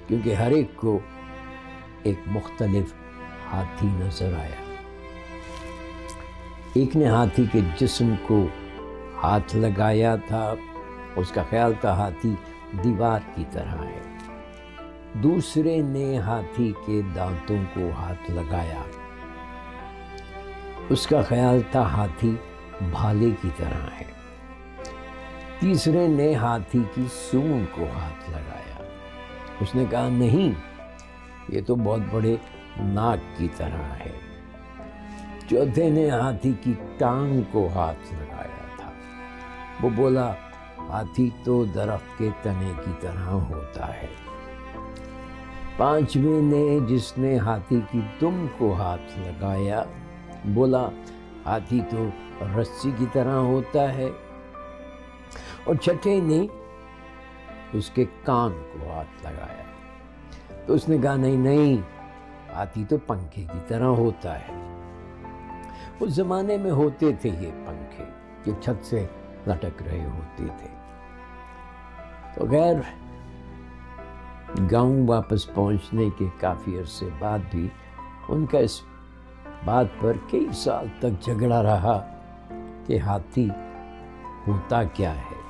کیونکہ ہر ایک کو ایک مختلف ہاتھی نظر آیا۔ ایک نے ہاتھی کے جسم کو ہاتھ لگایا تھا، اس کا خیال تھا ہاتھی دیوار کی طرح ہے۔ دوسرے نے ہاتھی کے دانتوں کو ہاتھ لگایا، اس کا خیال تھا ہاتھی بھالے کی طرح ہے۔ تیسرے نے ہاتھی کی سونڈ کو ہاتھ لگایا، اس نے کہا نہیں، یہ تو بہت بڑے ناک کی طرح ہے۔ چوتھے نے ہاتھی کی ٹانگ کو ہاتھ لگایا تھا، وہ بولا ہاتھی تو درخت کے تنے کی طرح ہوتا ہے۔ پانچویں نے، جس نے ہاتھی کی دم کو ہاتھ لگایا، بولا ہاتھی تو رسی کی طرح ہوتا ہے۔ اور چھٹے نے اس کے کان کو ہاتھ لگایا تو اس نے کہا نہیں، ہاتھی تو پنکھے کی طرح ہوتا ہے۔ اس زمانے میں ہوتے تھے یہ پنکھے جو چھت سے لٹک رہے ہوتے تھے۔ تو خیر گاؤں واپس پہنچنے کے کافی عرصے بعد بھی ان کا اس بات پر کئی سال تک جھگڑا رہا کہ ہاتھی ہوتا کیا ہے۔